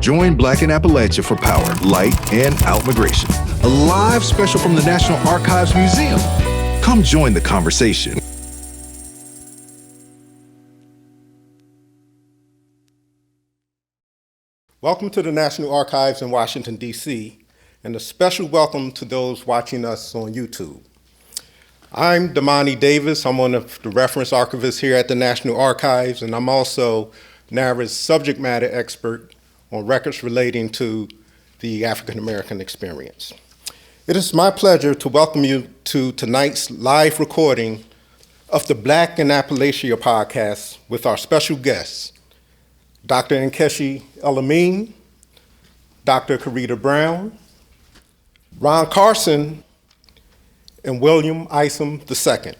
Join Black in Appalachia for Power, Light, and Outmigration. A live special from the National Archives Museum. Come join the conversation. Welcome to the National Archives in Washington, D.C., and a special welcome to those watching us on YouTube. I'm Damani Davis. I'm one of the reference archivists here at the National Archives, and I'm also NARA's subject matter expert on records relating to the African American experience. It is my pleasure to welcome you to tonight's live recording of the Black in Appalachia podcast with our special guests, Dr. Nkechi Elamine, Dr. Karida Brown, Ron Carson, and William Isom II.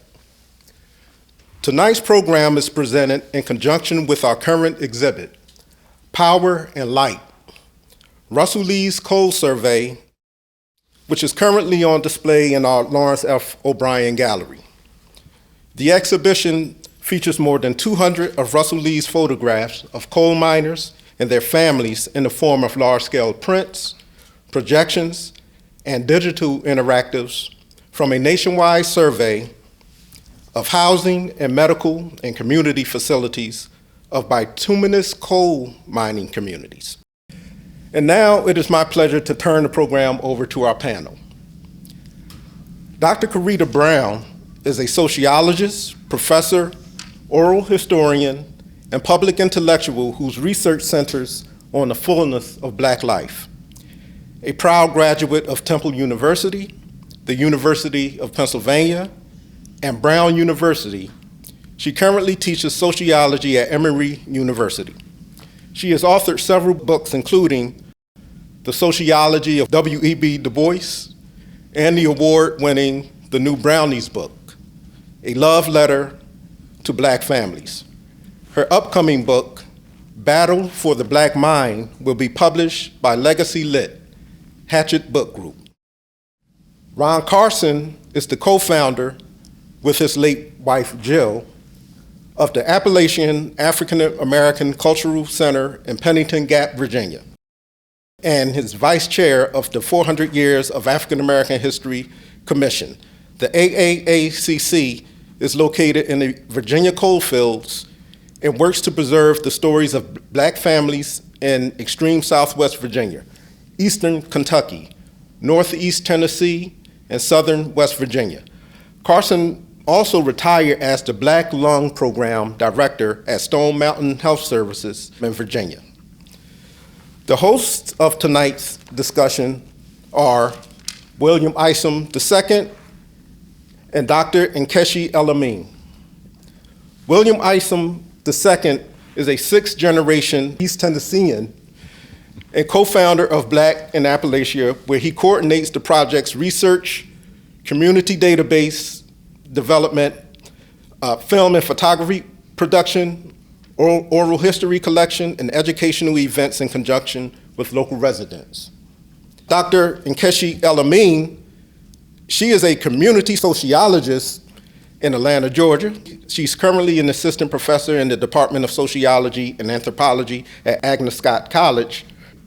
Tonight's program is presented in conjunction with our current exhibit, Power and Light, Russell Lee's Coal Survey, which is currently on display in our Lawrence F. O'Brien Gallery. The exhibition features more than 200 of Russell Lee's photographs of coal miners and their families in the form of large-scale prints, projections, and digital interactives from a nationwide survey of housing and medical and community facilities of bituminous coal mining communities. And now it is my pleasure to turn the program over to our panel. Dr. Karida Brown is a sociologist, professor, oral historian, and public intellectual whose research centers on the fullness of Black life. A proud graduate of Temple University, the University of Pennsylvania, and Brown University, she currently teaches sociology at Emory University. She has authored several books, including The Sociology of W.E.B. Du Bois and the award-winning The New Brownies book, A Love Letter to Black Families. Her upcoming book, Battle for the Black Mind, will be published by Legacy Lit, Hatchet Book Group. Ron Carson is the co-founder, with his late wife Jill, of the Appalachian African American Cultural Center in Pennington Gap, Virginia, and his vice chair of the 400 Years of African American History Commission. The AAACC is located in the Virginia coalfields and works to preserve the stories of Black families in extreme Southwest Virginia, Eastern Kentucky, Northeast Tennessee, and Southern West Virginia. Carson also retired as the Black Lung Program Director at Stone Mountain Health Services in Virginia. The hosts of tonight's discussion are William Isom II and Dr. Nkechi Elamine. William Isom II is a sixth-generation East Tennessean and co-founder of Black in Appalachia, where he coordinates the project's research, community database development, film and photography production, oral history collection, and educational events in conjunction with local residents. Dr. Nkechi Elamine, she is a community sociologist in Atlanta, Georgia. She's currently an assistant professor in the Department of Sociology and Anthropology at Agnes Scott College.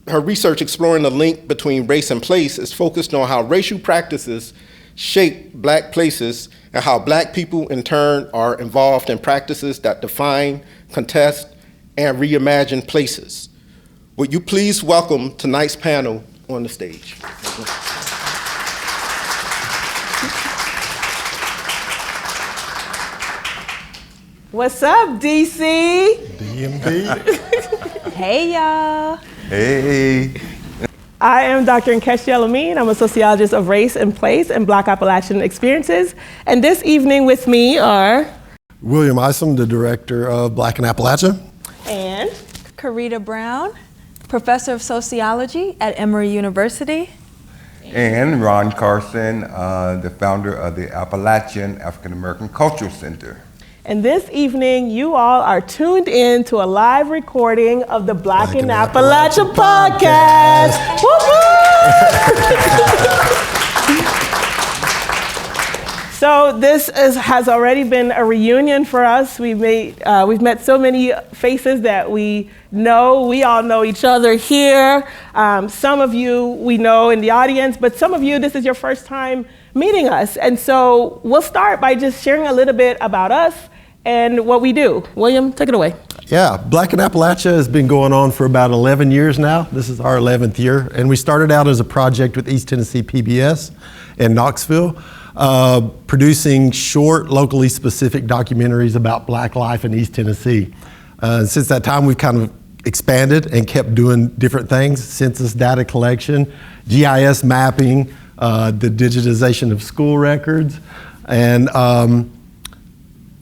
Her research exploring the link between race and place is focused on how racial practices shape Black places and how Black people in turn are involved in practices that define, contest, and reimagine places. Would you please welcome tonight's panel on the stage? What's up, DC? DMD. Hey, y'all. Hey. I am Dr. Nkechi Elamine. I'm a sociologist of race and place and Black Appalachian experiences. And this evening with me are William Isom, the director of Black in Appalachia. And Karida Brown, professor of sociology at Emory University. And Ron Carson, the founder of the Appalachian African American Cultural Center. And this evening, you all are tuned in to a live recording of the Black in Appalachia podcast. So has already been a reunion for us. We've met so many faces that we know. We all know each other here. Some of you we know in the audience, but some of you, this is your first time meeting us. And so we'll start by just sharing a little bit about us and what we do. William, take it away. Yeah, Black in Appalachia has been going on for about 11 years now. This is our 11th year. And we started out as a project with East Tennessee PBS in Knoxville, producing short, locally specific documentaries about Black life in East Tennessee. Since that time, we've kind of expanded and kept doing different things: census data collection, GIS mapping, the digitization of school records, and a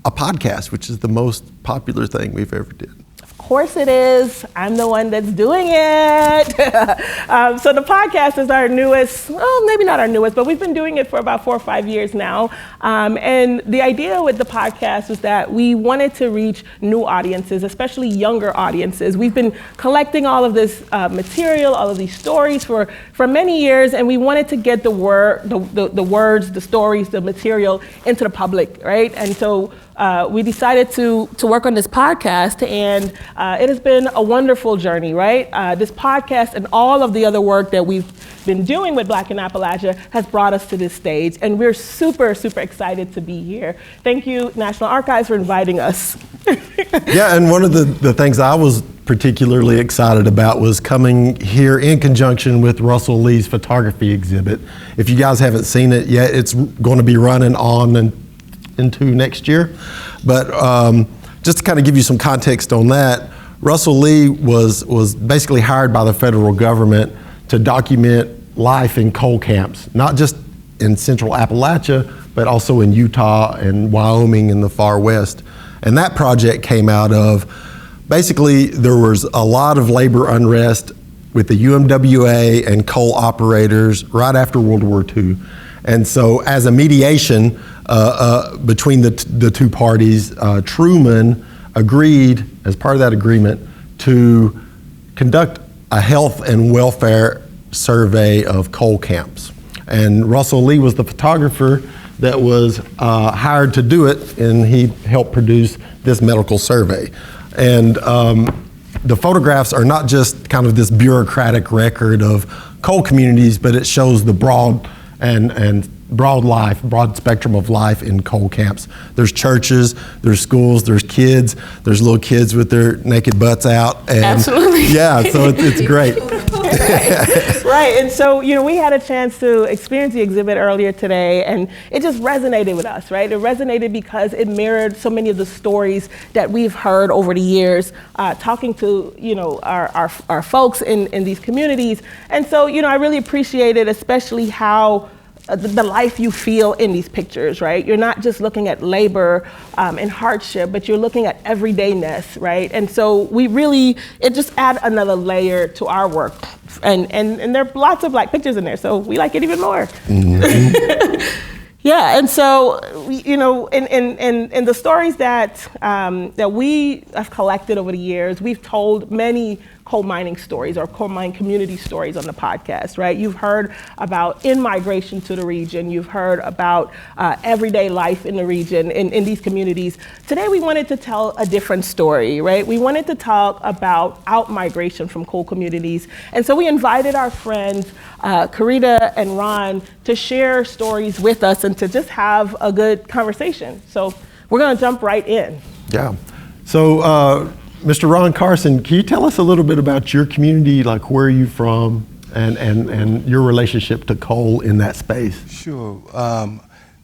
podcast, which is the most popular thing we've ever did. Of course it is. I'm the one that's doing it. So the podcast is our newest, well, maybe not our newest, but we've been doing it for about 4 or 5 years now. And the idea with the podcast was that we wanted to reach new audiences, especially younger audiences. We've been collecting all of this material, all of these stories for many years, and we wanted to get the words, the stories, the material into the public, right? And so we decided to work on this podcast, and it has been a wonderful journey, right? This podcast and all of the other work that we've been doing with Black in Appalachia has brought us to this stage, and we're super, super excited to be here. Thank you, National Archives, for inviting us. Yeah, and one of the things I was particularly excited about was coming here in conjunction with Russell Lee's photography exhibit. If you guys haven't seen it yet, it's going to be running on and into next year. But just to kind of give you some context on that, Russell Lee was basically hired by the federal government to document life in coal camps, not just in central Appalachia, but also in Utah and Wyoming in the far west. And that project came out of, basically there was a lot of labor unrest with the UMWA and coal operators right after World War II. And so as a mediation between the two parties, Truman agreed, as part of that agreement, to conduct a health and welfare survey of coal camps. And Russell Lee was the photographer that was hired to do it, and he helped produce this medical survey. And the photographs are not just kind of this bureaucratic record of coal communities, but it shows the broad spectrum of life in coal camps. There's churches, there's schools, there's kids, there's little kids with their naked butts out. And absolutely. Yeah, so it's great. Right, and so, we had a chance to experience the exhibit earlier today, and it just resonated with us, right? It resonated because it mirrored so many of the stories that we've heard over the years, talking to, our folks in these communities. And so, I really appreciated especially how the life you feel in these pictures, right? You're not just looking at labor and hardship, but you're looking at everydayness, right? And so it just add another layer to our work. And there are lots of Black pictures in there, so we like it even more. Mm-hmm. Yeah, and so, in the stories that we have collected over the years, we've told many coal mining stories or coal mine community stories on the podcast, right? You've heard about in-migration to the region. You've heard about everyday life in the region, in these communities. Today, we wanted to tell a different story, right? We wanted to talk about out-migration from coal communities. And so we invited our friends, Karida and Ron, to share stories with us and to just have a good conversation. So we're gonna jump right in. Yeah, so Mr. Ron Carson, can you tell us a little bit about your community, like where are you from and your relationship to coal in that space? Sure.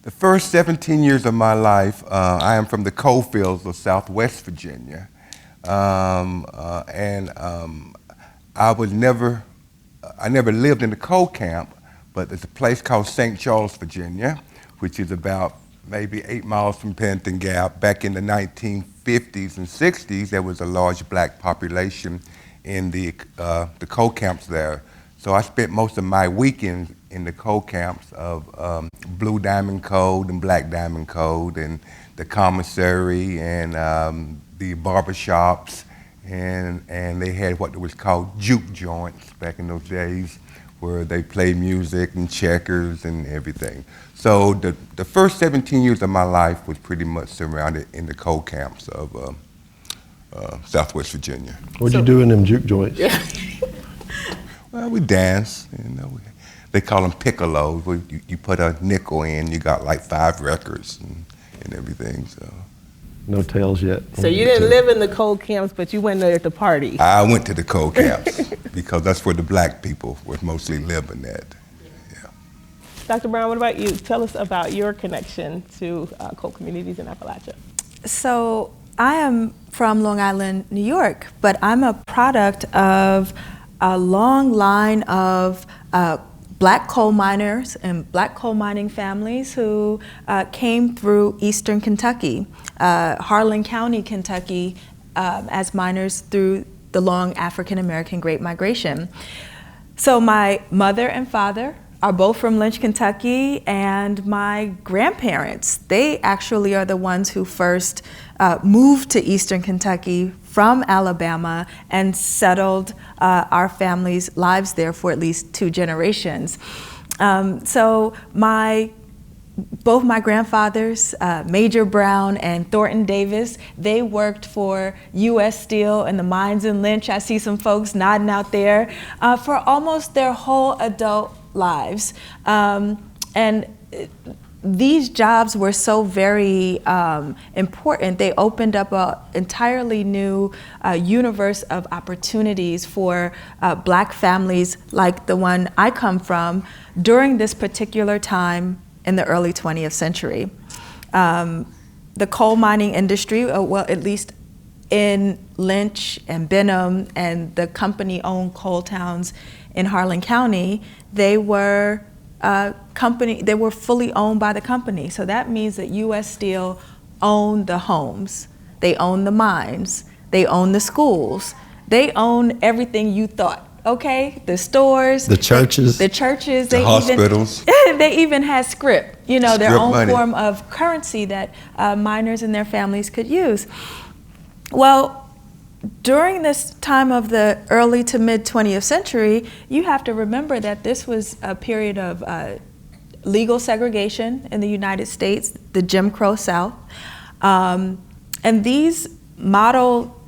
The first 17 years of my life, I am from the coal fields of Southwest Virginia. I never lived in the coal camp, but there's a place called St. Charles, Virginia, which is about maybe 8 miles from Pennington Gap. Back in the 1950s and 60s, there was a large Black population in the coal camps there. So I spent most of my weekends in the coal camps of Blue Diamond Code and Black Diamond Code and the commissary and the barbershops, and they had what was called juke joints back in those days, where they play music and checkers and everything. So the first 17 years of my life was pretty much surrounded in the coal camps of Southwest Virginia. What'd you do in them juke joints? Well, we dance, you know. They call them piccolos, where you put a nickel in, you got like 5 records and everything, so. No tails yet. So you didn't live in the coal camps, but you went there to party. I went to the coal camps because that's where the black people were mostly living at. Yeah. Dr. Brown, what about you? Tell us about your connection to coal communities in Appalachia. So I am from Long Island, New York, but I'm a product of a long line of black coal miners and black coal mining families who came through Eastern Kentucky, Harlan County, Kentucky, as miners through the long African American Great Migration. So my mother and father are both from Lynch, Kentucky, and my grandparents, they actually are the ones who first moved to Eastern Kentucky from Alabama and settled our family's lives there for at least 2 generations. So both my grandfathers, Major Brown and Thornton Davis, they worked for U.S. Steel and the mines in Lynch. I see some folks nodding out there for almost their whole adult lives. And these jobs were so very important. They opened up an entirely new universe of opportunities for black families like the one I come from during this particular time in the early 20th century. The coal mining industry, well, at least in Lynch and Benham and the company-owned coal towns in Harlan County, they were they were fully owned by the company. So that means that U.S. Steel owned the homes, they owned the mines, they owned the schools, they owned everything you thought. Okay, the stores, the churches, the hospitals. They even had scrip, you know, their Scrip own money. form of currency that miners and their families could use. Well, during this time of the early to mid 20th century, you have to remember that this was a period of legal segregation in the United States, the Jim Crow South. And these model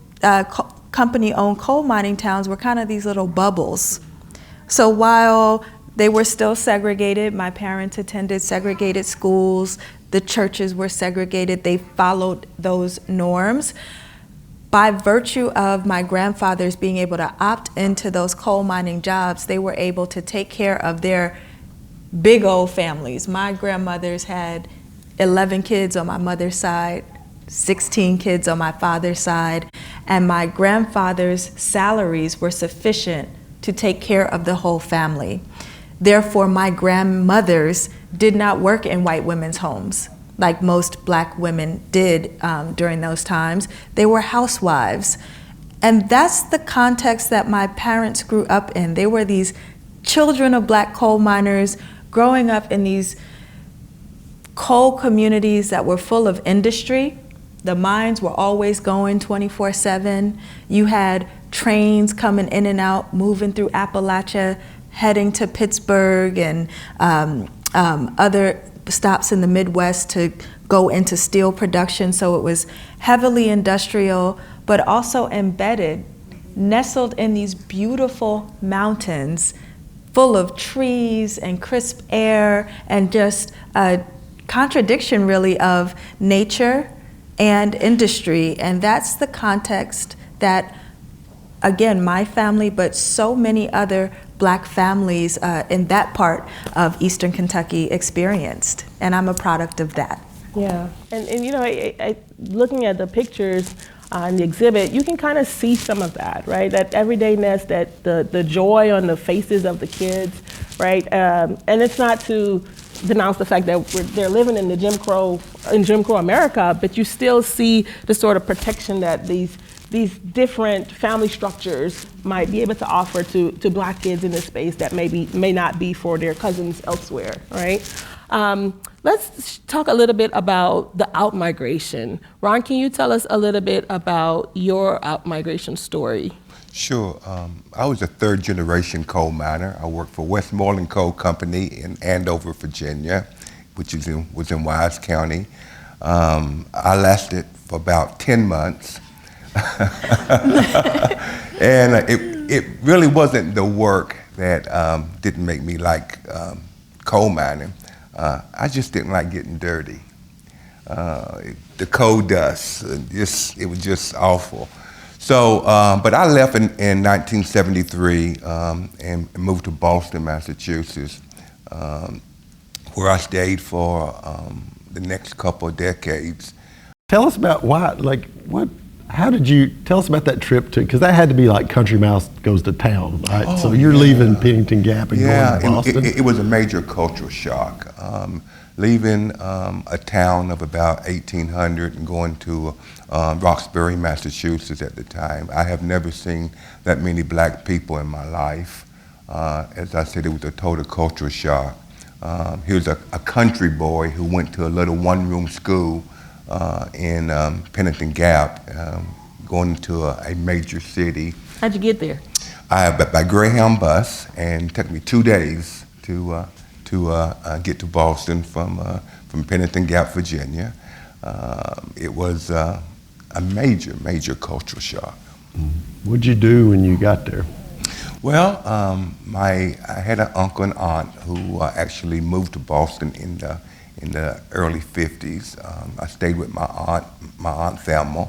company-owned coal mining towns were kind of these little bubbles. So while they were still segregated, my parents attended segregated schools, the churches were segregated, they followed those norms. By virtue of my grandfathers being able to opt into those coal mining jobs, they were able to take care of their big old families. My grandmothers had 11 kids on my mother's side, 16 kids on my father's side, and my grandfather's salaries were sufficient to take care of the whole family. Therefore, my grandmothers did not work in white women's homes like most black women did during those times. They were housewives. And that's the context that my parents grew up in. They were these children of black coal miners growing up in these coal communities that were full of industry. The mines were always going 24/7. You had trains coming in and out, moving through Appalachia, heading to Pittsburgh and other stops in the Midwest to go into steel production. So it was heavily industrial, but also embedded, nestled in these beautiful mountains, full of trees and crisp air, and just a contradiction really of nature and industry. And that's the context that, again, my family, but so many other black families in that part of Eastern Kentucky experienced. And I'm a product of that. Yeah, and you know, looking at the pictures on the exhibit, you can kind of see some of that, right? That everydayness, that the joy on the faces of the kids, right? And it's not to denounce the fact that they're living in Jim Crow America, but you still see the sort of protection that these different family structures might be able to offer to black kids in this space that may not be for their cousins elsewhere, right? Let's talk a little bit about the out-migration. Ron, can you tell us a little bit about your out-migration story? Sure. I was a third-generation coal miner. I worked for Westmoreland Coal Company in Andover, Virginia, which was in Wise County. I lasted for about 10 months. And it really wasn't the work that didn't make me like coal mining. I just didn't like getting dirty. The coal dust, it was just awful. So, but I left in 1973 and moved to Boston, Massachusetts, where I stayed for the next couple of decades. Tell us about tell us about that trip to, because that had to be like Country Mouse goes to town, right? Oh, so you're leaving Pennington Gap and going to Boston? It was a major cultural shock. Leaving a town of about 1,800 and going to Roxbury, Massachusetts at the time. I have never seen that many black people in my life. As I said, it was a total cultural shock. He was a country boy who went to a little one-room school in Pennington Gap, going to a major city. How'd you get there? By Greyhound bus, and it took me 2 days to get to Boston from Pennington Gap, Virginia. It was a major cultural shock. What'd you do when you got there? Well, I had an uncle and aunt who actually moved to Boston in the early 50s. I stayed with my aunt Thelma.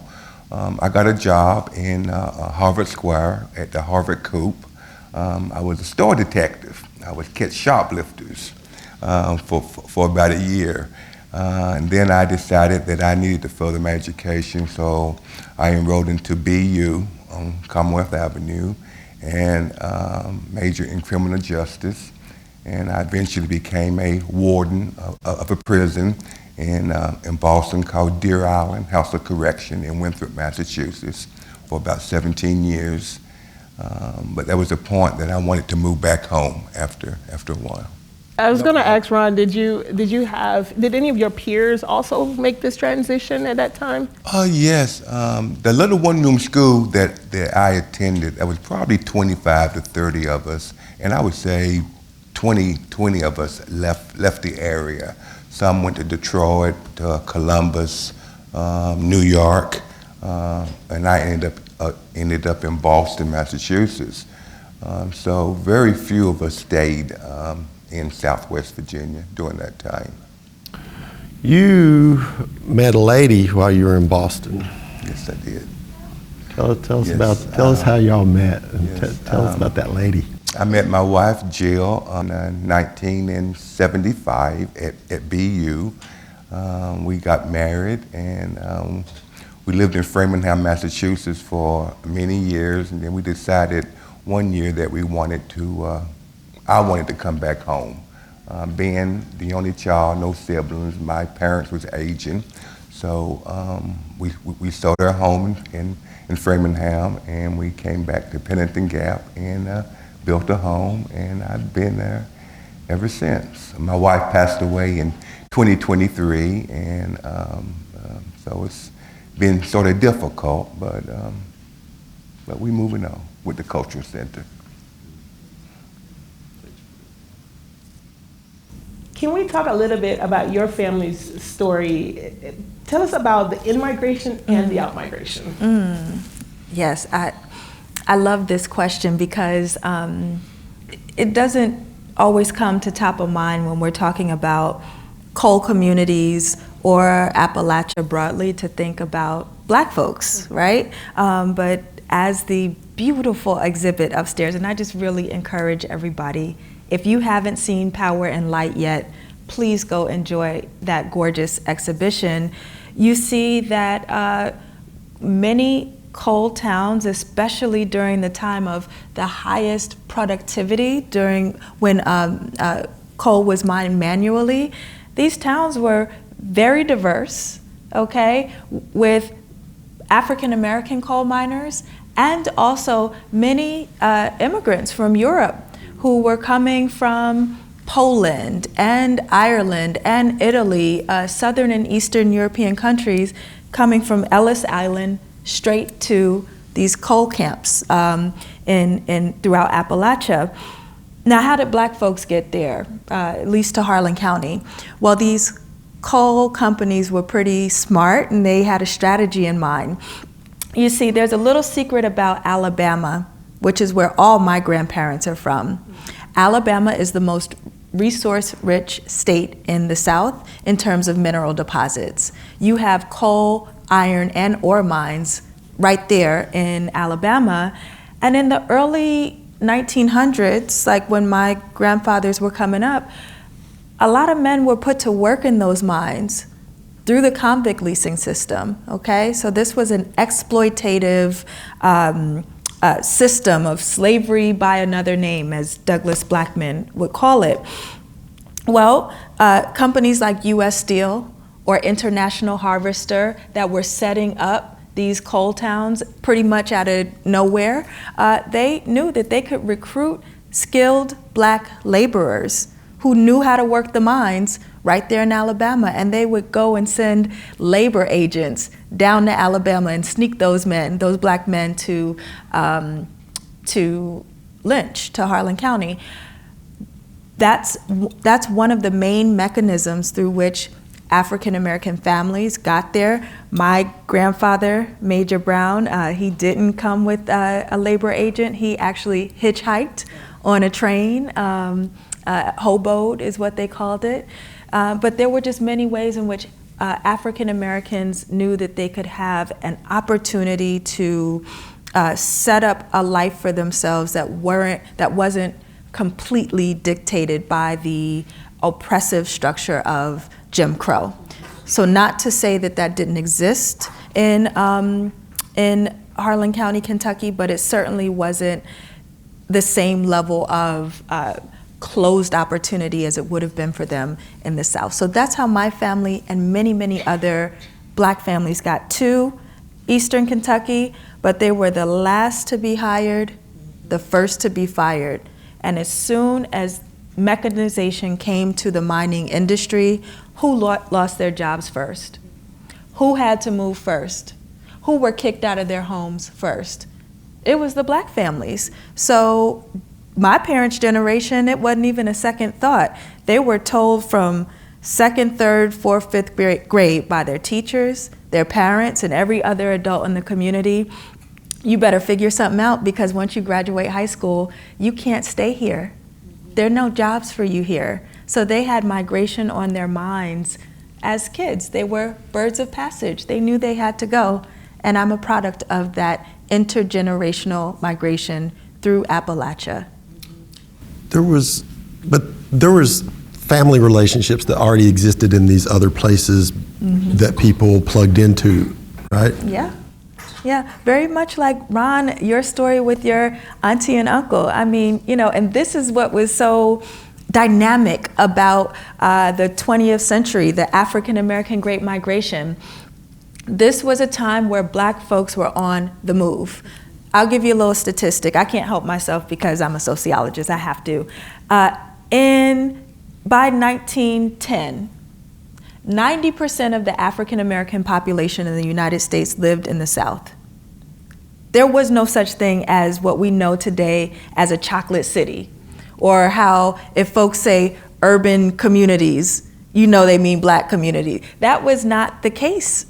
I got a job in Harvard Square at the Harvard Coop. I was a store detective. I would catch shoplifters for about a year. And then I decided that I needed to further my education, so I enrolled into BU on Commonwealth Avenue and majored in criminal justice. And I eventually became a warden of a prison in Boston called Deer Island House of Correction in Winthrop, Massachusetts, for about 17 years. But there was a point that I wanted to move back home after a while. I was going to ask Ron, did any of your peers also make this transition at that time? Yes. The little one-room school that I attended, there was probably 25 to 30 of us, and I would say 20 of us left the area. Some went to Detroit, to Columbus, New York, and I ended up in Boston, Massachusetts. So very few of us stayed in Southwest Virginia during that time. You met a lady while you were in Boston. Yes, I did. Tell us how y'all met, and yes, tell us about that lady. I met my wife, Jill, in 1975 at BU. We got married, and we lived in Framingham, Massachusetts for many years, and then we decided one year that I wanted to come back home. Being the only child, no siblings, my parents was aging, so we sold our home in Framingham, and we came back to Pennington Gap and built a home, and I've been there ever since. My wife passed away in 2023, and so it's been sort of difficult, but we're moving on with the Cultural Center. Can we talk a little bit about your family's story? Tell us about the in-migration and the out-migration. Yes, I love this question because it doesn't always come to top of mind when we're talking about coal communities or Appalachia broadly to think about Black folks, right? But as the beautiful exhibit upstairs, and I just really encourage everybody, if you haven't seen Power and Light yet, please go enjoy that gorgeous exhibition. You see that many coal towns, especially during the time of the highest productivity, during when coal was mined manually, these towns were very diverse, okay, with African American coal miners and also many immigrants from Europe who were coming from Poland and Ireland and Italy, southern and eastern European countries, coming from Ellis Island straight to these coal camps in throughout Appalachia. Now, how did black folks get there, at least to Harlan County? Well, these coal companies were pretty smart, and they had a strategy in mind. You see, there's a little secret about Alabama, which is where all my grandparents are from. Alabama is the most resource-rich state in the South in terms of mineral deposits. You have coal, iron, and ore mines right there in Alabama. And in the early 1900s, like when my grandfathers were coming up, a lot of men were put to work in those mines through the convict leasing system, okay? So this was an exploitative system of slavery by another name, as Douglas Blackman would call it. Well, companies like U.S. Steel or International Harvester that were setting up these coal towns pretty much out of nowhere, they knew that they could recruit skilled black laborers who knew how to work the mines right there in Alabama, and they would go and send labor agents down to Alabama and sneak those black men to Lynch, to Harlan County. That's one of the main mechanisms through which African American families got there. My grandfather, Major Brown, he didn't come with a labor agent. He actually hitchhiked on a train. Hoboed is what they called it. But there were just many ways in which African Americans knew that they could have an opportunity to set up a life for themselves that wasn't completely dictated by the oppressive structure of Jim Crow. So not to say that that didn't exist in Harlan County, Kentucky, but it certainly wasn't the same level of closed opportunity as it would have been for them in the South. So that's how my family and many, many other black families got to Eastern Kentucky, but they were the last to be hired, the first to be fired. And as soon as mechanization came to the mining industry, who lost their jobs first? Who had to move first? Who were kicked out of their homes first? It was the black families. So my parents' generation, it wasn't even a second thought. They were told from second, third, fourth, fifth grade by their teachers, their parents, and every other adult in the community, you better figure something out, because once you graduate high school, you can't stay here. There are no jobs for you here. So they had migration on their minds as kids. They were birds of passage. They knew they had to go. And I'm a product of that intergenerational migration through Appalachia. There was family relationships that already existed in these other places that people plugged into, right? Yeah, very much like Ron, your story with your auntie and uncle. I mean, and this is what was so dynamic about the 20th century, the African American Great Migration. This was a time where black folks were on the move. I'll give you a little statistic. I can't help myself because I'm a sociologist, I have to. By 1910, 90% of the African American population in the United States lived in the South. There was no such thing as what we know today as a chocolate city, or how if folks say urban communities, they mean black community. That was not the case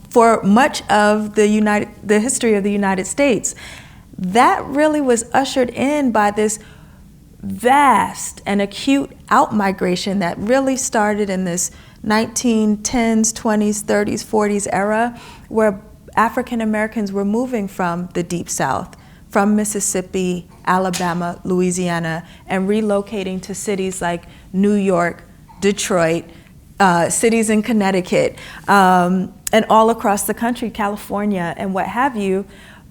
for much of the history of the United States. That really was ushered in by this vast and acute outmigration that really started in this 1910s, 20s, 30s, 40s era, where African Americans were moving from the Deep South, from Mississippi, Alabama, Louisiana, and relocating to cities like New York, Detroit, cities in Connecticut, and all across the country, California, and what have you.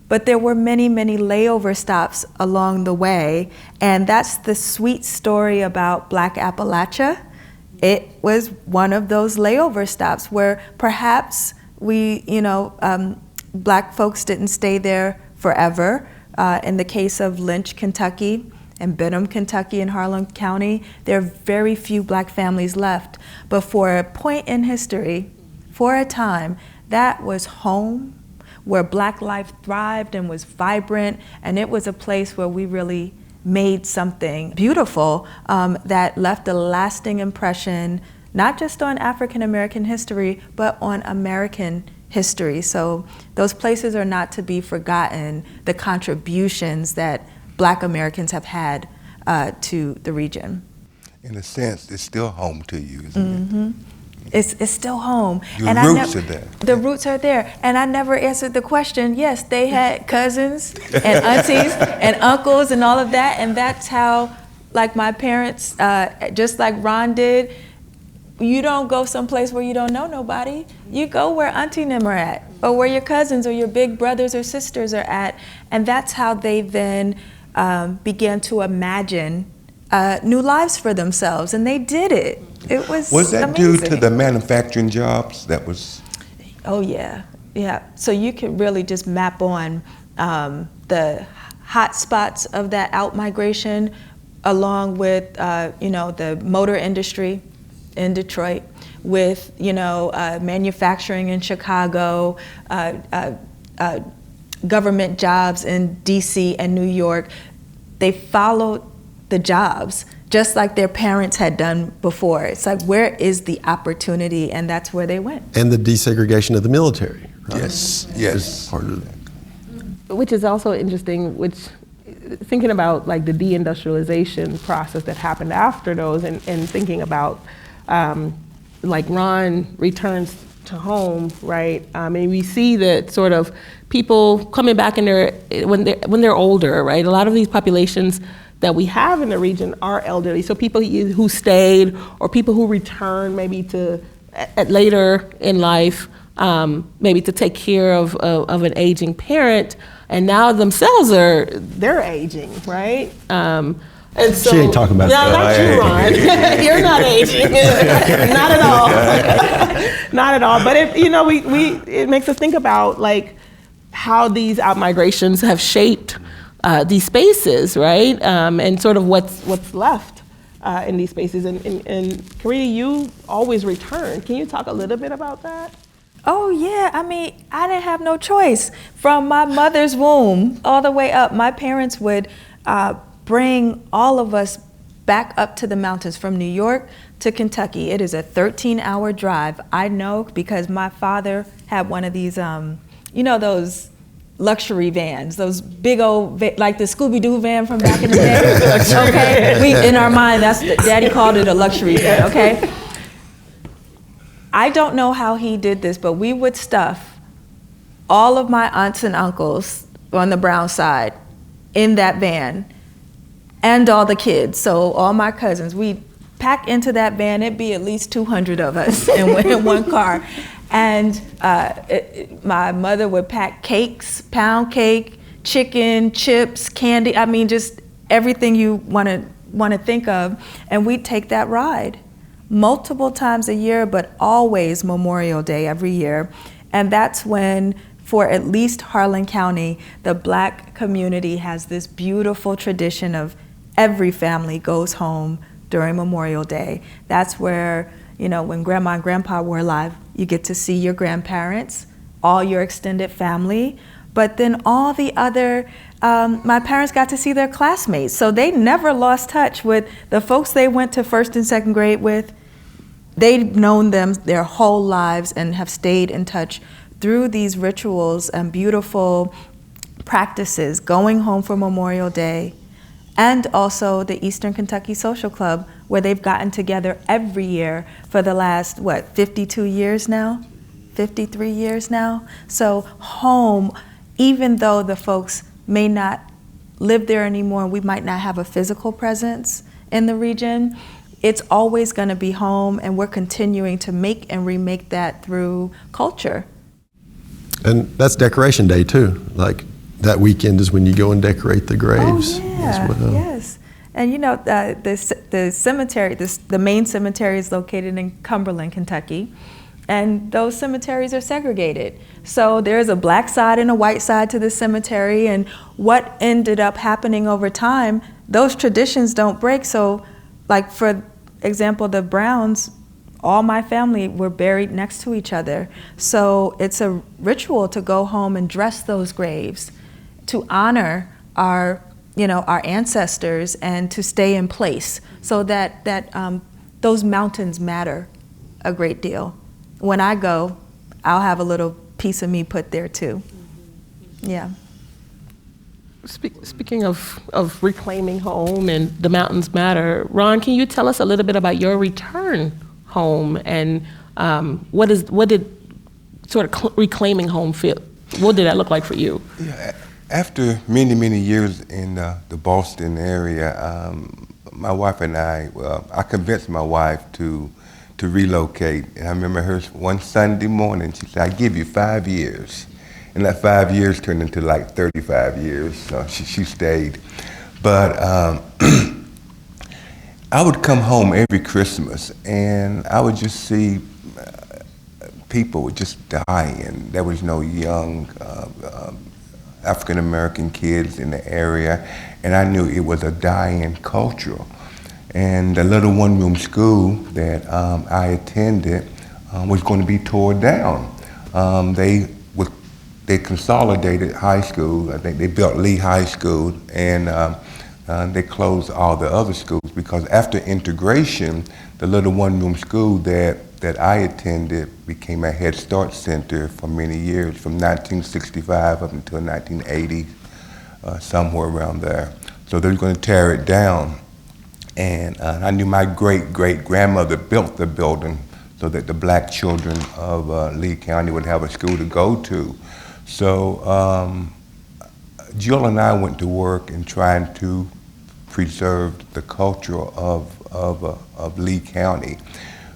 But there were many, many layover stops along the way, and that's the sweet story about Black Appalachia. It was one of those layover stops where perhaps black folks didn't stay there forever. In the case of Lynch, Kentucky, and Benham, Kentucky, and Harlan County, there are very few black families left. But for a point in history, for a time, that was home, where Black life thrived and was vibrant, and it was a place where we really made something beautiful that left a lasting impression, not just on African American history, but on American history. So those places are not to be forgotten, the contributions that Black Americans have had to the region. In a sense, it's still home to you, isn't it? It's still home. Your and roots are there. The roots are there. And I never answered the question. Yes, they had cousins and aunties and uncles and all of that. And that's how, like my parents, just like Ron did, you don't go someplace where you don't know nobody. You go where auntie and them are at, or where your cousins or your big brothers or sisters are at. And that's how they then began to imagine new lives for themselves. And they did it. It was that amazing. due to the manufacturing jobs that was? Oh yeah. So you can really just map on the hot spots of that out-migration, along with the motor industry in Detroit, with manufacturing in Chicago, government jobs in DC and New York. They followed the jobs just like their parents had done before. It's like, where is the opportunity? And that's where they went. And the desegregation of the military. Right? Yes. Part of that. Which is also interesting, thinking about like the deindustrialization process that happened after those, and thinking about like Ron returns to home, right? And we see that sort of people coming back when they're older, right? A lot of these populations that we have in the region are elderly. So people who stayed, or people who return maybe at later in life, maybe to take care of an aging parent, and now themselves they're aging, right? And so, She ain't talking about that. Not you, Ron. You're not aging. Not at all. Not at all. But it makes us think about like how these out-migrations have shaped these spaces, right? And sort of what's left in these spaces. And Karida, you always return. Can you talk a little bit about that? Oh yeah, I mean, I didn't have no choice. From my mother's womb all the way up, my parents would bring all of us back up to the mountains from New York to Kentucky. It is a 13-hour drive. I know because my father had one of these, those luxury vans, those big old, like the Scooby-Doo van from back in the day. Okay, in our mind, Daddy called it a luxury van. Okay. I don't know how he did this, but we would stuff all of my aunts and uncles on the Brown side in that van, and all the kids. So all my cousins, we'd pack into that van. It'd be at least 200 of us in one car. And my mother would pack cakes, pound cake, chicken, chips, candy. I mean, just everything you want to think of. And we'd take that ride multiple times a year, but always Memorial Day every year. And that's when, for at least Harlan County, the Black community has this beautiful tradition of every family goes home during Memorial Day. That's where, when Grandma and Grandpa were alive, you get to see your grandparents, all your extended family, but then all the other, my parents got to see their classmates. So they never lost touch with the folks they went to first and second grade with. They've known them their whole lives and have stayed in touch through these rituals and beautiful practices, going home for Memorial Day, and also the Eastern Kentucky Social Club, where they've gotten together every year for the last, 52 years now? 53 years now? So home, even though the folks may not live there anymore, we might not have a physical presence in the region, it's always gonna be home, and we're continuing to make and remake that through culture. And that's Decoration Day too. Like that weekend is when you go and decorate the graves. Oh yeah, as well. Yes. And the cemetery, the main cemetery is located in Cumberland, Kentucky, and those cemeteries are segregated. So there's a black side and a white side to the cemetery, and what ended up happening over time, those traditions don't break. So, like for example, the Browns all my family were buried next to each other. So it's a ritual to go home and dress those graves, to honor our ancestors and to stay in place, so that those mountains matter a great deal. When I go, I'll have a little piece of me put there too. Yeah. Speaking of reclaiming home and the mountains matter, Ron, can you tell us a little bit about your return home and what did sort of reclaiming home feel? What did that look like for you? Yeah, after many, many years in the Boston area, my wife and I convinced my wife to relocate. And I remember her one Sunday morning, she said, "I give you 5 years." And that 5 years turned into like 35 years, so she stayed. But I would come home every Christmas, and I would just see people would just die, and there was no young African-American kids in the area, and I knew it was a dying culture. And the little one-room school that I attended was going to be torn down. They consolidated high school. I think they built Lee High School, and they closed all the other schools because after integration, the little one-room school that I attended became a Head Start center for many years, from 1965 up until 1980, somewhere around there. So they're going to tear it down. And I knew my great-great-grandmother built the building so that the black children of Lee County would have a school to go to. So Jill and I went to work in trying to preserve the culture of Lee County.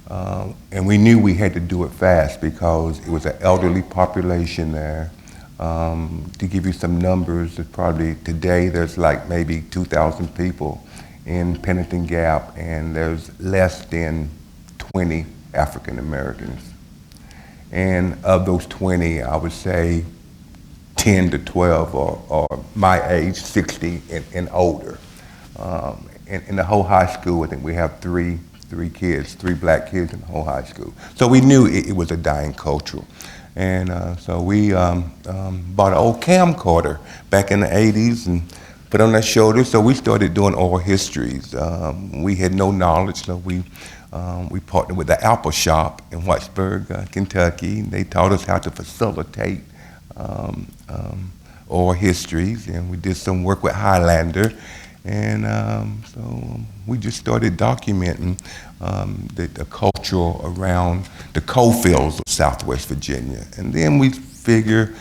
And we knew we had to do it fast because it was an elderly population there. To give you some numbers, probably today there's like maybe 2,000 people in Pennington Gap, and there's less than 20 African Americans. And of those 20, I would say 10 to 12 are my age, 60 and older. In the whole high school, I think we have three black kids in the whole high school. So we knew it was a dying culture. And so we bought an old camcorder back in the 80s and put on our shoulders. So we started doing oral histories. We had no knowledge, so we partnered with the Apple Shop in Whitesburg, Kentucky. They taught us how to facilitate oral histories, and we did some work with Highlander. And so we just started documenting the culture around the coal fields of Southwest Virginia. And then we figure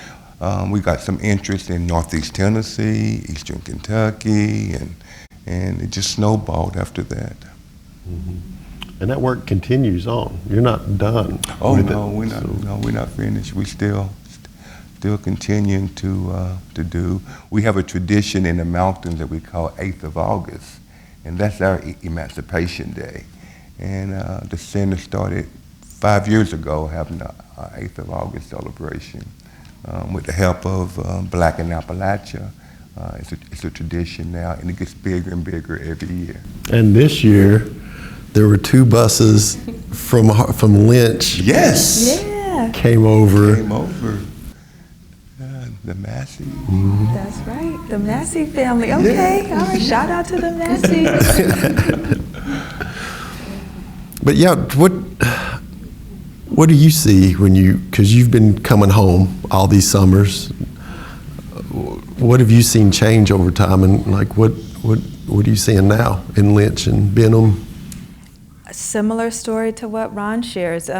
we got some interest in Northeast Tennessee, Eastern Kentucky, and it just snowballed after that. Mm-hmm. And that work continues on. You're not done. Oh no, we're not. No, we're not finished. We still continuing to do. We have a tradition in the mountains that we call 8th of August, and that's our Emancipation Day. And the center started 5 years ago having the 8th of August celebration with the help of Black in Appalachia. It's a tradition now, and it gets bigger and bigger every year. And this year, there were 2 buses from Lynch. Yes. Yeah. Came over. The Massey. Mm-hmm. That's right, the Massey family. Okay, all right, shout out to the Massey. But yeah, what do you see when because you've been coming home all these summers, what have you seen change over time, and like what are you seeing now in Lynch and Benham? A similar story to what Ron shares.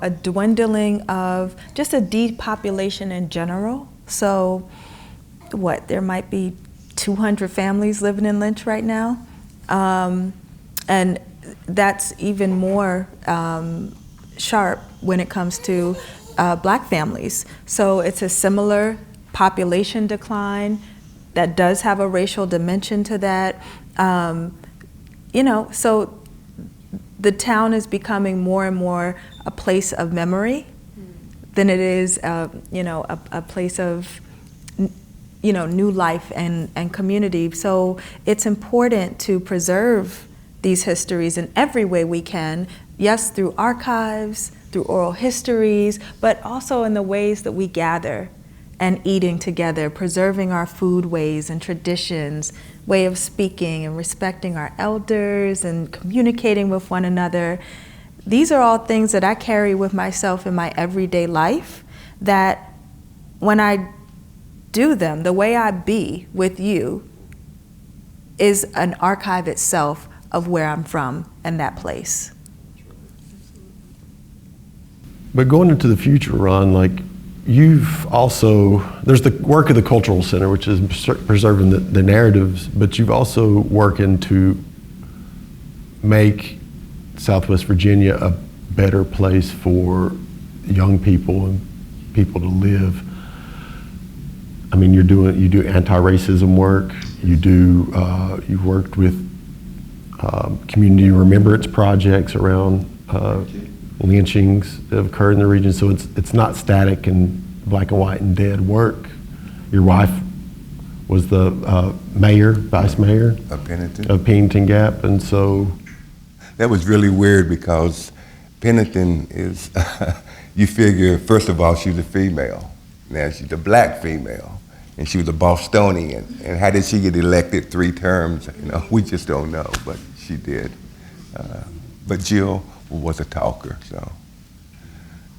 A dwindling of just a depopulation in general. So there might be 200 families living in Lynch right now. And that's even more sharp when it comes to black families. So it's a similar population decline that does have a racial dimension to that. So the town is becoming more and more a place of memory than it is, a place of, new life and community. So it's important to preserve these histories in every way we can, yes, through archives, through oral histories, but also in the ways that we gather and eating together, preserving our food ways and traditions, way of speaking and respecting our elders and communicating with one another. These are all things that I carry with myself in my everyday life, that when I do them, the way I be with you is an archive itself of where I'm from and that place. But going into the future, Ron, like you've also, there's the work of the Cultural Center, which is preserving the narratives, but you've also working to make Southwest Virginia a better place for young people and people to live. I mean, you do anti-racism work. You worked with community remembrance projects around lynchings that have occurred in the region. So it's not static and black and white and dead work. Your wife was the vice mayor of Pennington Gap, and so that was really weird because Pennington is, you figure, first of all, she was a female. Now she's a black female, and she was a Bostonian. And how did she get elected 3 terms? You know, we just don't know, but she did. But Jill was a talker, so,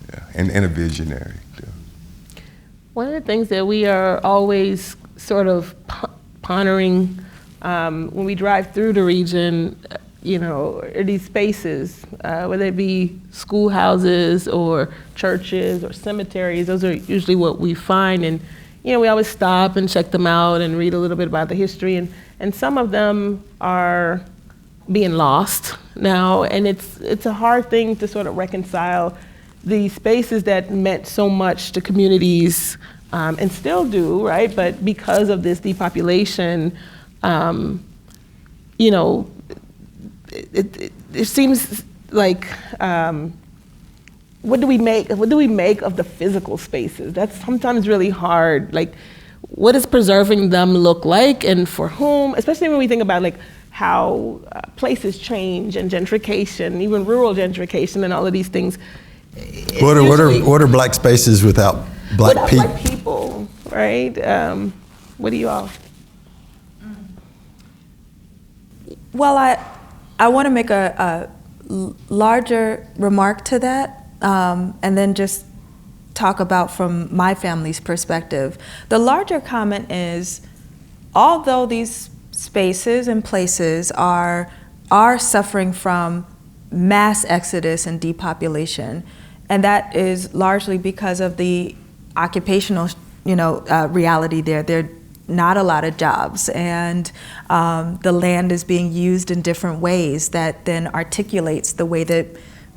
yeah, and a visionary, too. One of the things that we are always sort of pondering when we drive through the region, are these spaces, whether it be schoolhouses or churches or cemeteries. Those are usually what we find, and we always stop and check them out and read a little bit about the history, and some of them are being lost now, and it's a hard thing to sort of reconcile the spaces that meant so much to communities, and still do, right? But because of this depopulation, it seems like, what do we make of the physical spaces? That's sometimes really hard. Like, what does preserving them look like, and for whom? Especially when we think about like how places change and gentrification, even rural gentrification, and all of these things. What are black spaces without black people, right? What do you all? Well, I want to make a larger remark to that, and then just talk about from my family's perspective. The larger comment is, although these spaces and places are suffering from mass exodus and depopulation, and that is largely because of the occupational, reality there. There are not a lot of jobs, and the land is being used in different ways that then articulates the way that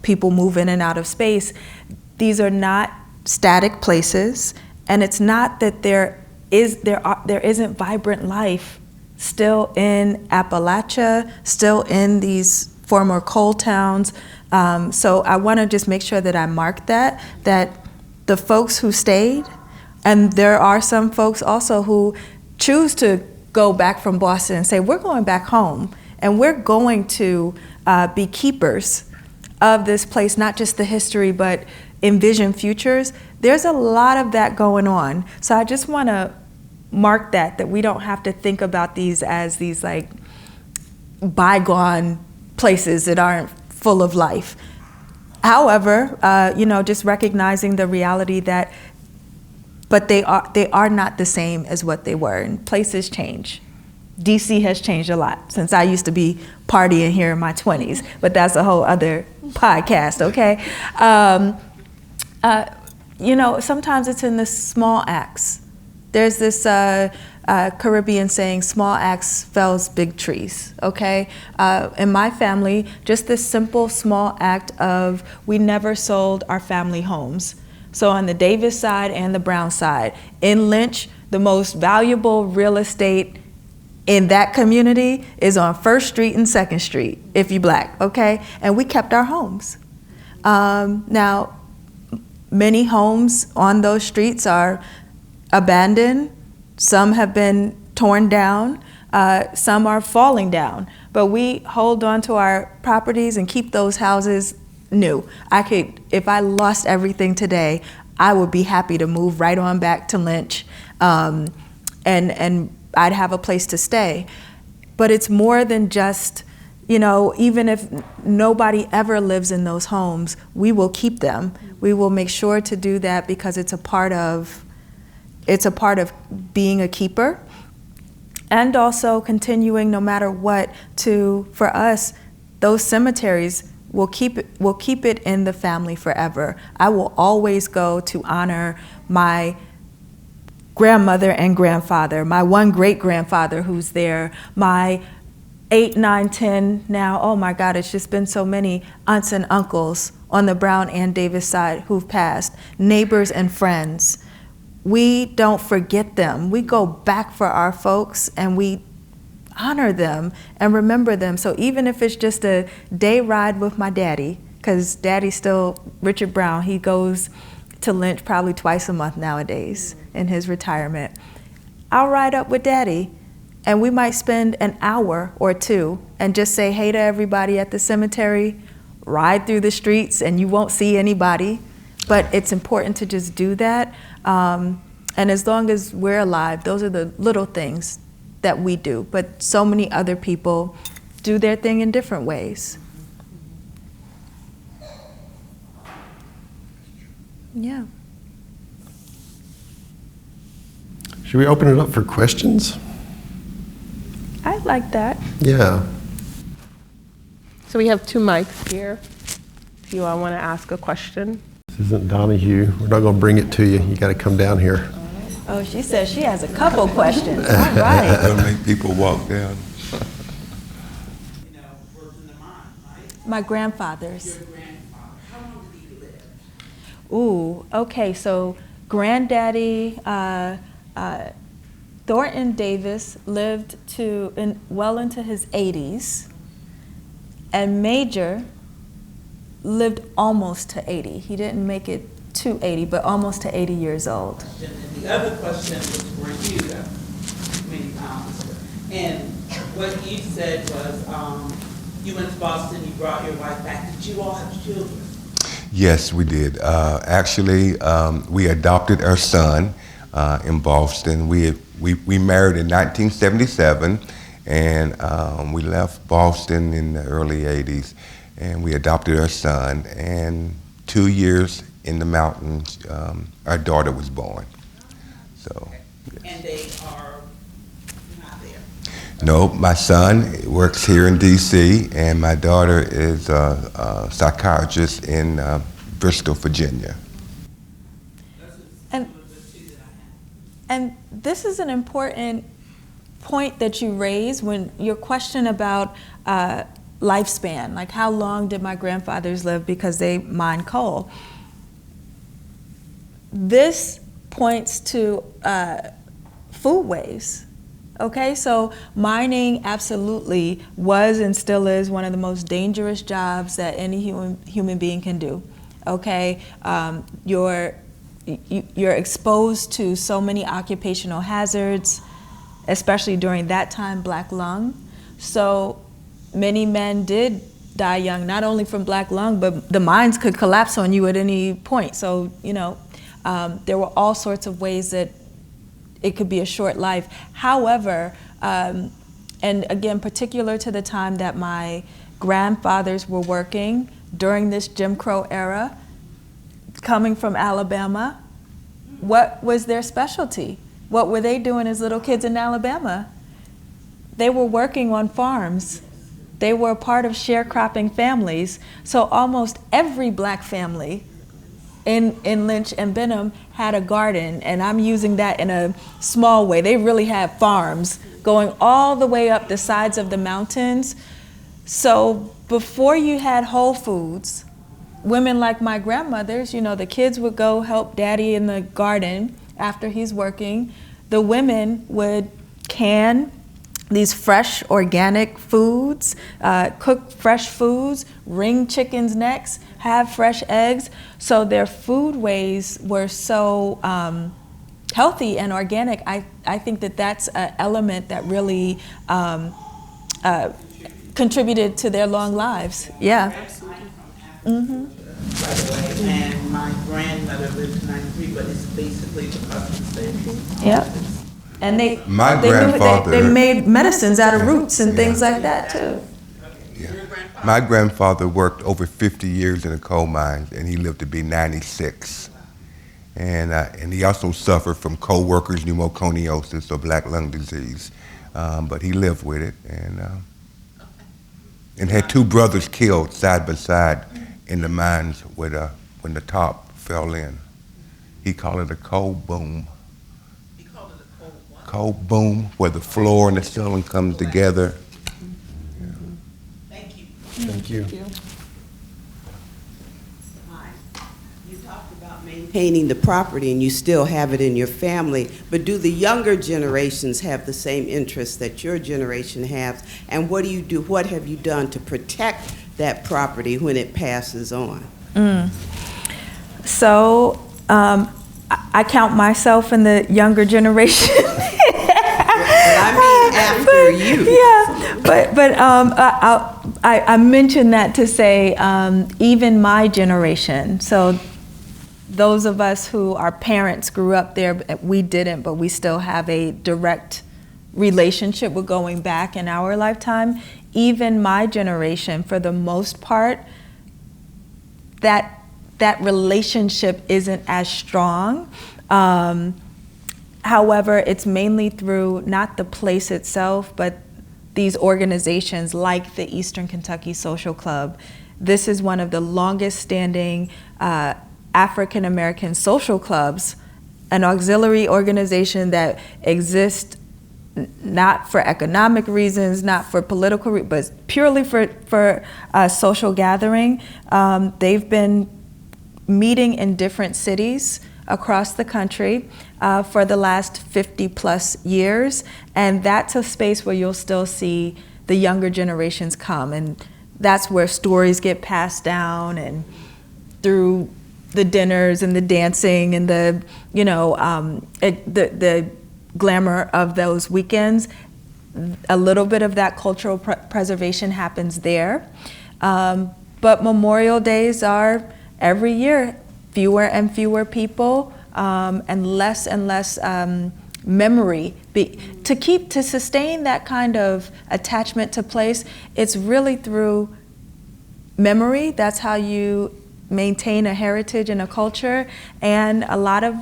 people move in and out of space. These are not static places, and it's not that there isn't vibrant life still in Appalachia, still in these former coal towns. So I want to just make sure that I mark that the folks who stayed, and there are some folks also who choose to go back from Boston and say, we're going back home, and we're going to be keepers of this place, not just the history, but envision futures. There's a lot of that going on. So I just want to mark that we don't have to think about these as these like bygone places that aren't full of life. However, just recognizing the reality that, but they are not the same as what they were, and places change. DC has changed a lot since I used to be partying here in my 20s, but that's a whole other podcast, okay? Sometimes it's in the small acts. There's this Caribbean saying, small acts fells big trees, okay? In my family, just this simple small act of, we never sold our family homes. So on the Davis side and the Brown side, in Lynch, the most valuable real estate in that community is on 1st Street and 2nd Street, if you're black, okay? And we kept our homes. Now, many homes on those streets are abandoned. Some have been torn down. Some are falling down. But we hold on to our properties and keep those houses new. If I lost everything today, I would be happy to move right on back to Lynch, and I'd have a place to stay. But it's more than just, even if nobody ever lives in those homes, we will keep them. We will make sure to do that because it's a part of being a keeper, and also continuing, no matter what, for us, those cemeteries will keep it in the family forever. I will always go to honor my grandmother and grandfather, my one great-grandfather who's there, my 8, 9, 10 now, oh my God, it's just been so many aunts and uncles on the Brown and Davis side who've passed, neighbors and friends. We don't forget them. We go back for our folks and we honor them and remember them. So even if it's just a day ride with my daddy, because daddy's still Richard Brown, he goes to Lynch probably twice a month nowadays in his retirement. I'll ride up with daddy and we might spend an hour or two and just say hey to everybody at the cemetery, ride through the streets and you won't see anybody, but it's important to just do that. And as long as we're alive, those are the little things that we do, but so many other people do their thing in different ways. Yeah. Should we open it up for questions? I like that. Yeah. So we have 2 mics here. If you all want to ask a question. This isn't Donahue. We're not going to bring it to you. You got to come down here. Oh, she says she has a couple questions. All right. Don't make people walk down. My grandfather's. Your grandfather. How long did he live? Ooh, okay, so granddaddy, Thornton Davis lived well into his 80s, and Major lived almost to 80. He didn't make it to 80, but almost to 80 years old. And the other question was for you, and what you said was you went to Boston, you brought your wife back. Did you all have children? Yes, we did. Actually, we adopted our son in Boston. We married in 1977, and we left Boston in the early 80s, and we adopted our son. And 2 years in the mountains, our daughter was born. So. Yes. And they are not there? No, my son works here in D.C., and my daughter is a psychiatrist in Bristol, Virginia. And this is an important point that you raise when your question about lifespan, like how long did my grandfathers live because they mined coal? This points to foodways. Okay, so mining absolutely was and still is one of the most dangerous jobs that any human being can do. Okay, you're exposed to so many occupational hazards, especially during that time, black lung. So many men did die young, not only from black lung, but the mines could collapse on you at any point. So, there were all sorts of ways that it could be a short life. However, and again, particular to the time that my grandfathers were working during this Jim Crow era, coming from Alabama, what was their specialty? What were they doing as little kids in Alabama? They were working on farms. They were a part of sharecropping families. So almost every black family in Lynch and Benham had a garden, and I'm using that in a small way. They really had farms going all the way up the sides of the mountains. So before you had Whole Foods, women like my grandmothers, the kids would go help daddy in the garden after he's working. The women would can these fresh organic foods, cook fresh foods, wring chickens' necks, have fresh eggs. So their foodways were so healthy and organic. I think that that's an element that really contributed to their long lives. Yeah. I'm from right away. And my grandmother lived to 93, but it's basically because of the same. Yep. And they My they grandfather- they made medicines out of roots and things like that too. My grandfather worked over 50 years in a coal mine, and he lived to be 96. And he also suffered from coal workers' pneumoconiosis, or black lung disease, but he lived with it, and had two brothers killed side by side in the mines when the top fell in. He called it a coal boom. He called it a cold one. Coal boom, where the floor and the ceiling comes together. Thank you. Thank you. Hi. You talked about maintaining the property and you still have it in your family, but do the younger generations have the same interests that your generation has? And what do you do, what have you done to protect that property when it passes on? So I count myself in the younger generation. I mean after you. Yeah, but I mentioned that to say even my generation, so those of us who our parents grew up there, we didn't, but we still have a direct relationship with going back in our lifetime. Even my generation, for the most part, that relationship isn't as strong. However, it's mainly through not the place itself, but these organizations like the Eastern Kentucky Social Club. This is one of the longest standing African American social clubs, an auxiliary organization that exists not for economic reasons, not for political reasons, but purely for social gathering. They've been meeting in different cities across the country for the last 50 plus years, and that's a space where you'll still see the younger generations come, and that's where stories get passed down, and through the dinners and the dancing and the glamour of those weekends, a little bit of that cultural preservation happens there. But Memorial Days are every year fewer and fewer people and less memory. To sustain that kind of attachment to place, it's really through memory. That's how you maintain a heritage and a culture. And a lot of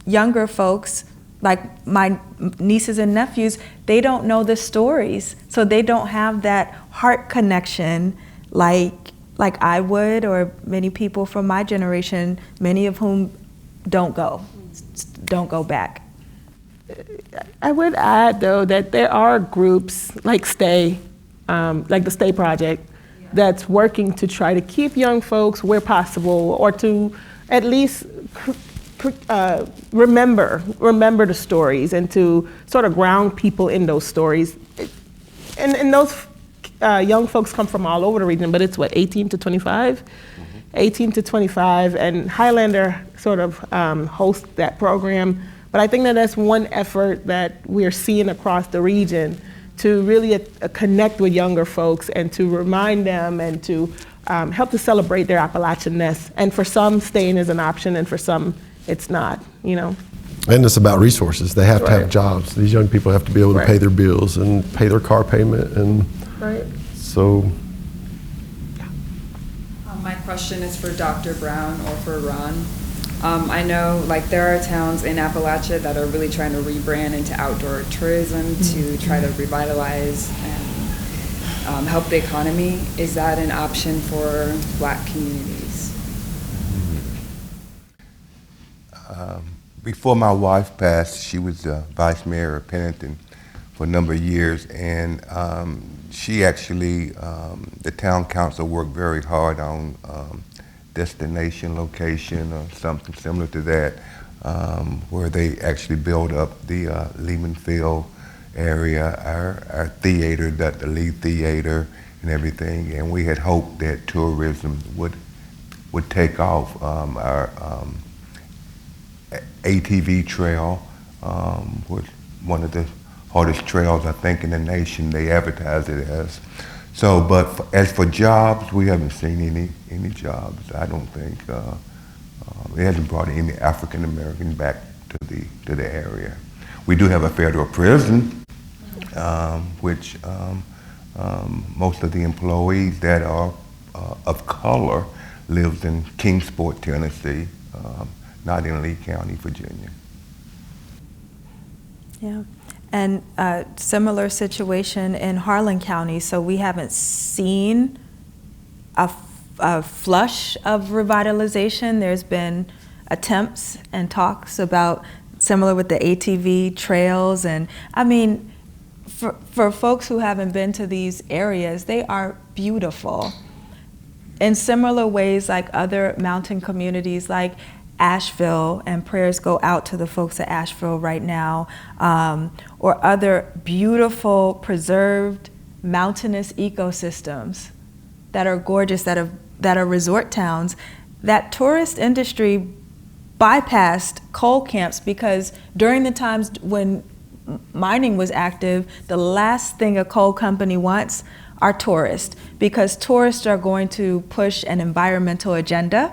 younger folks, like my nieces and nephews, they don't know the stories. So they don't have that heart connection like I would, or many people from my generation, many of whom don't go back. I would add, though, that there are groups like STAY, like the STAY Project, that's working to try to keep young folks where possible, or to at least remember the stories, and to sort of ground people in those stories. And those young folks come from all over the region, but it's what, 18 to 25? 18 to 25, and Highlander sort of hosts that program. But I think that that's one effort that we're seeing across the region to really connect with younger folks and to remind them and to help to celebrate their Appalachian-ness. And for some, staying is an option, and for some, it's not, And it's about resources. They have to have Right. jobs. These young people have to be able to Right. pay their bills and pay their car payment. And Right. so, My question is for Dr. Brown or for Ron. I know there are towns in Appalachia that are really trying to rebrand into outdoor tourism to try to revitalize and help the economy. Is that an option for Black communities? Before my wife passed, she was vice mayor of Pennington for a number of years, and she actually, the town council worked very hard on destination location or something similar to that, where they actually built up the Lehman Field area, our theater, the Lee Theater and everything, and we had hoped that tourism would take off. Our ATV trail was one of the hardest trails, I think, in the nation. They advertised it as. So, but as for jobs, we haven't seen any jobs. I don't think it hasn't brought any African American back to the area. We do have a federal prison, which most of the employees that are of color lives in Kingsport, Tennessee, not in Lee County, Virginia. Yeah, and similar situation in Harlan County. So we haven't seen a flush of revitalization. There's been attempts and talks about similar with the ATV trails, and I mean, for folks who haven't been to these areas, they are beautiful. In similar ways like other mountain communities like Asheville, and prayers go out to the folks at Asheville right now, or other beautiful preserved mountainous ecosystems that are gorgeous, that are resort towns. That tourist industry bypassed coal camps because during the times when mining was active, the last thing a coal company wants are tourists, because tourists are going to push an environmental agenda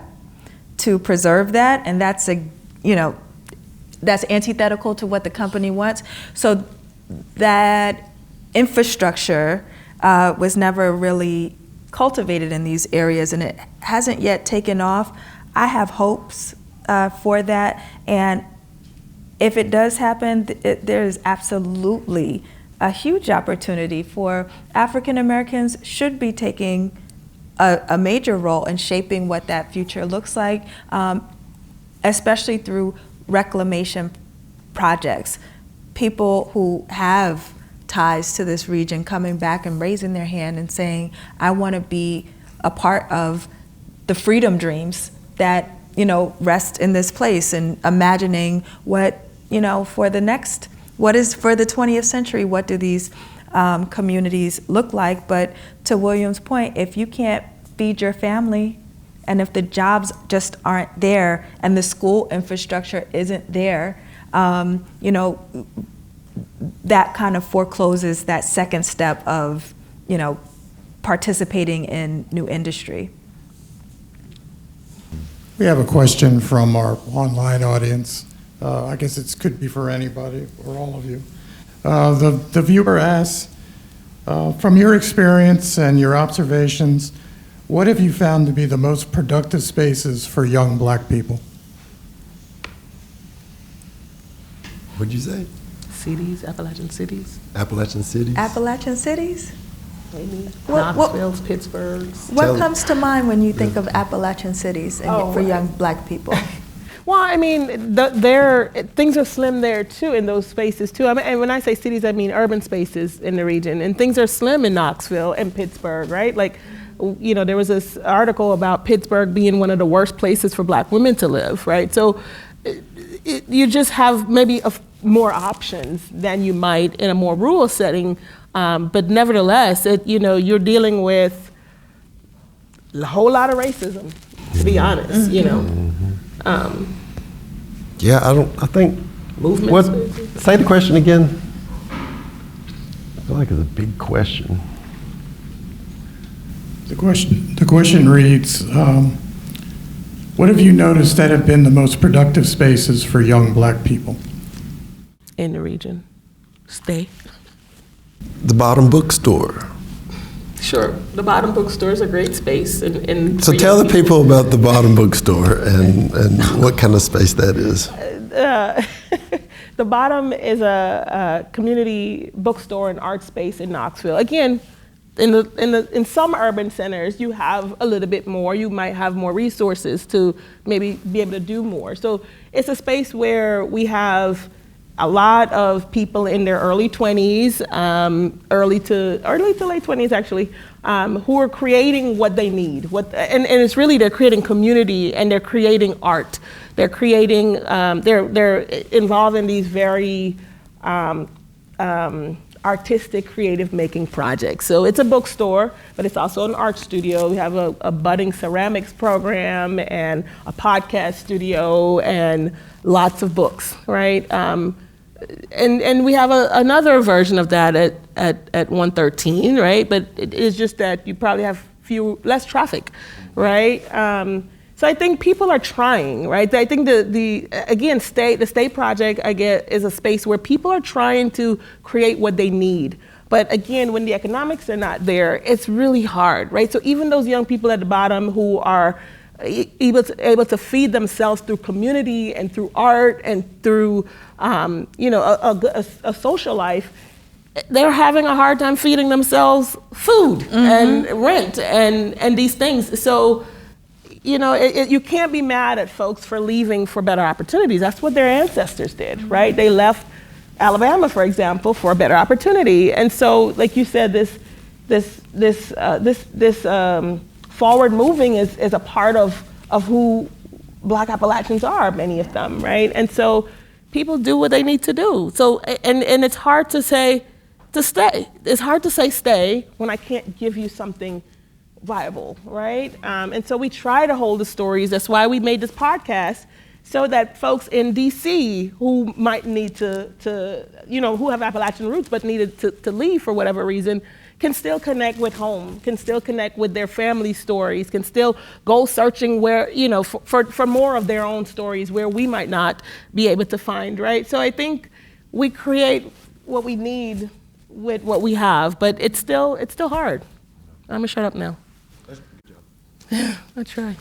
to preserve that, and that's antithetical to what the company wants. So that infrastructure was never really cultivated in these areas, and it hasn't yet taken off. I have hopes for that, and if it does happen, there is absolutely a huge opportunity for African Americans should be taking a major role in shaping what that future looks like, especially through reclamation projects. People who have ties to this region coming back and raising their hand and saying, I want to be a part of the freedom dreams that rest in this place, and imagining what what is for the 20th century, what do these communities look like. But to William's point, if you can't feed your family, and if the jobs just aren't there, and the school infrastructure isn't there, that kind of forecloses that second step of, participating in new industry. We have a question from our online audience. I guess it could be for anybody or all of you. The viewer asks, from your experience and your observations, what have you found to be the most productive spaces for young Black people? What'd you say? Cities, Appalachian cities. Appalachian cities? Appalachian cities? Maybe Knoxville's, Pittsburgh's. What comes to mind when you think of Appalachian cities for young Black people? Well, I mean, things are slim there too, in those spaces too. And when I say cities, I mean urban spaces in the region. And things are slim in Knoxville and Pittsburgh, right? Like, there was this article about Pittsburgh being one of the worst places for Black women to live, right? So you just have maybe more options than you might in a more rural setting. But nevertheless, you're dealing with a whole lot of racism, to be honest, I think, movement. Say the question again. I feel like it's a big question. The question reads, what have you noticed that have been the most productive spaces for young Black people? In the region. Stay. The Bottom Bookstore. Sure, the Bottom Bookstore is a great space. So tell the people about the Bottom Bookstore and what kind of space that is. The Bottom is a community bookstore and art space in Knoxville. Again, in some urban centers, you have a little bit more. You might have more resources to maybe be able to do more. So it's a space where we have a lot of people in their early 20s, early to late 20s actually, who are creating what they need. And it's really, they're creating community and they're creating art. They're creating, they're involved in these very artistic, creative making projects. So it's a bookstore, but it's also an art studio. We have a budding ceramics program and a podcast studio and lots of books, right? and we have another version of that at 113, right? But it is just that you probably have less traffic, right? So I think people are trying, right? I think the state project, I get, is a space where people are trying to create what they need. But again, when the economics are not there, it's really hard, right? So even those young people at the bottom who are able to feed themselves through community and through art and through, a social life, they're having a hard time feeding themselves food and rent and these things. So, you can't be mad at folks for leaving for better opportunities. That's what their ancestors did, right? They left Alabama, for example, for a better opportunity. And so, like you said, this forward moving is a part of who Black Appalachians are, many of them, right? And so people do what they need to do. So, and it's hard to say to stay. It's hard to say stay when I can't give you something viable, right? And so we try to hold the stories. That's why we made this podcast, so that folks in DC who might need to who have Appalachian roots but needed to leave for whatever reason, can still connect with home, can still connect with their family stories, can still go searching where, for more of their own stories where we might not be able to find, right? So I think we create what we need with what we have, but it's still hard. I'm gonna shut up now. I try.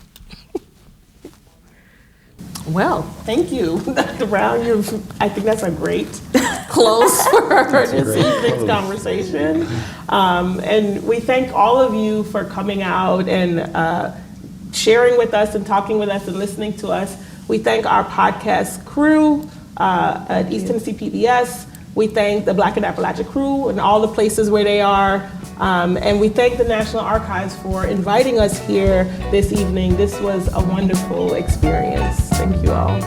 Well, thank you, Dr. Brown. I think that's a great close for this evening's conversation. And we thank all of you for coming out and sharing with us and talking with us and listening to us. We thank our podcast crew at East Tennessee PBS. We thank the Black and Appalachia crew and all the places where they are. And we thank the National Archives for inviting us here this evening. This was a wonderful experience. Thank you all.